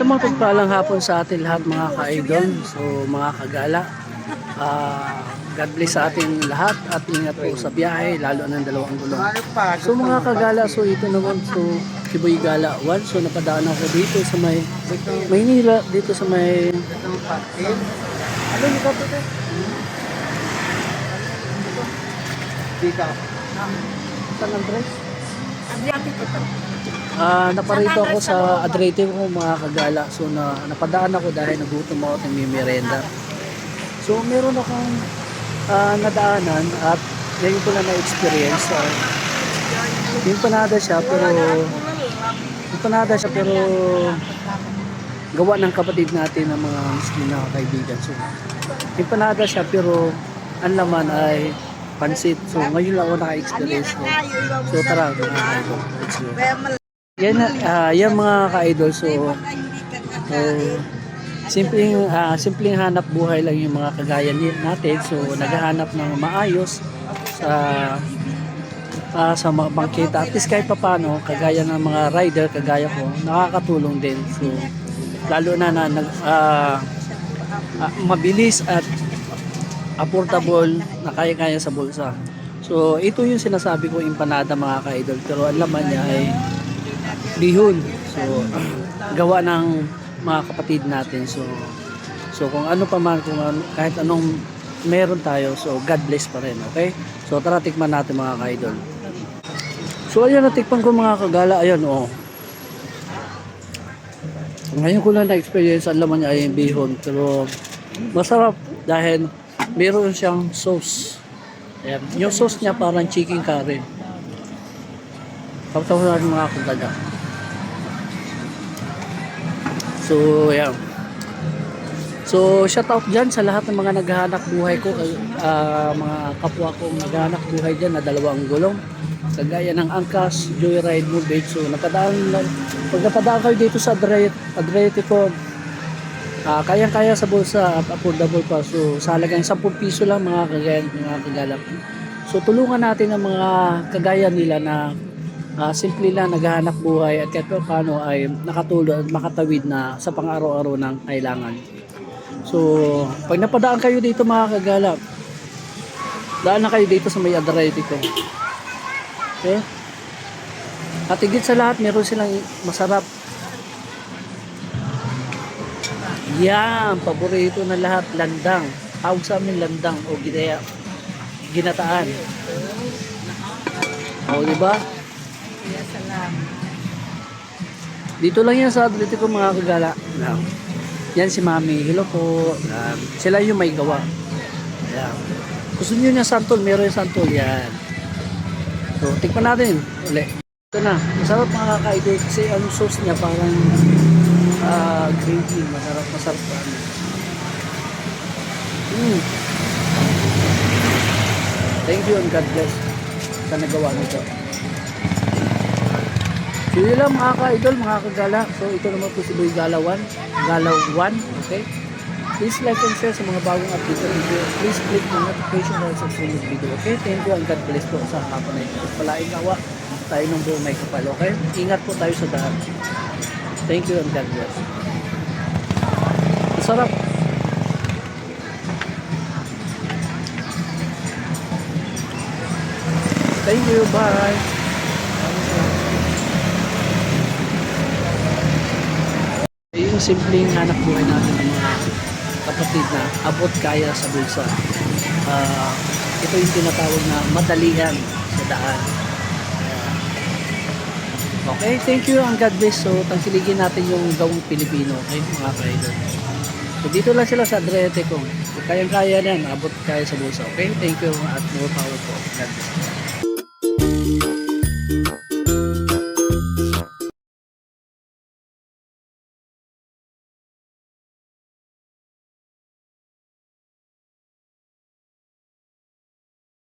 Sa mga pagpalang hapon sa atin lahat mga ka-idol, so mga kagala, God bless sa ating lahat at ingat po sa biyahe, lalo ng dalawang gulong. So mga kagala, so ito naman, so Kiboy Gala 1, so napadaan ako dito sa may Maynila, dito sa may, ano yung kapito? Dika. San Andres? Adriatic ito. Naparito ako sa Adriatic ko mga kagala. So napadaan ako dahil nagutom ako at merenda. So meron akong nadaanan at ngayon ko na na-experience. Yung panada siya pero gawa ng kapatid natin ng mga Muslim na kaibigan. So yung panada siya pero ang laman ay pansit. So ngayon lang ako naka-experience. So tara, let's go. Yan mga ka-idol. So simpleng hanap buhay lang yung mga kagaya natin. So naghahanap ng maayos sa mga bangketa. At least kahit paano, kagaya ng mga rider, kagaya ko, nakakatulong din. So lalo na mabilis at affordable na kaya-kaya sa bulsa. So ito yung sinasabi ko empanada mga ka-idol. Pero ang laman niya ay bihon. So gawa ng mga kapatid natin. So kung ano pa man, kahit anong meron tayo, so God bless pa rin, okay? So tara tikman natin mga ka-idol. So ayan, natikpan ko mga kagala, ayan oh. Ngayon ko lang na-experience, ang laman niya ay bihon, pero masarap dahil meron siyang sauce. Ayan, yung sauce niya parang chicken curry. Kapatawaran mga kagala. So, ayan. So, shout out dyan sa lahat ng mga naghahanap buhay ko, mga kapwa kong naghahanap buhay dyan na dalawang gulong. Kagaya ng Angkas, Joyride, Movage. So, pag napadaan kayo dito sa Adriatic ko, kayang-kaya sa bulsa at affordable pa. So, sa halagang 10 piso lang mga kagala. So, tulungan natin ang mga kagaya nila na simple lang naghahanap buhay at kahit paano ay nakatulong at makatawid na sa pang-araw-araw ng kailangan. So, pag napadaan kayo dito mga kagala, daan na kayo dito sa may Adriatic ko. Okay? At higit sa lahat, meron silang masarap. Yan, paborito na lahat, landang. Tawag sa amin landang o ginataan. O, diba? Dito lang yan sa Adriatic ko mga kagala. Yan si Mami. Hello po. Sila yung may gawa. Yan. Gusto nyo niya santol? Meron yung santol. Yan. So, tikman natin. Uli. Ito na. Masarap mga ka-idol kasi ang sauce niya parang gravy. Masarap pa. Thank you and God bless sa nagawa nito. So yun lang mga ka-idol, mga kagala. So ito naman po si Boy Gala 1, okay? Please like and share sa mga bagong update sa video. Please click the notification bell sa sunod video, okay? Thank you and God bless po sa hapon na ito. Palaing gawa tayo ng buong may kapal, okay? Ingat po tayo sa daan. Thank you and God bless. Masarap. Thank you, bye. Yung simpleng hanap buhay natin ng mga kapatid na abot kaya sa bulsa. Ito yung tinatawag na madalian sa daan. Okay, thank you and God bless. So, tangkiligin natin yung gawang Pilipino, okay, mga ka-idol. So, dito lang sila sa Adriatic ko. So, kayang-kaya yan, abot kaya sa bulsa, okay? Thank you at more power po. God bless.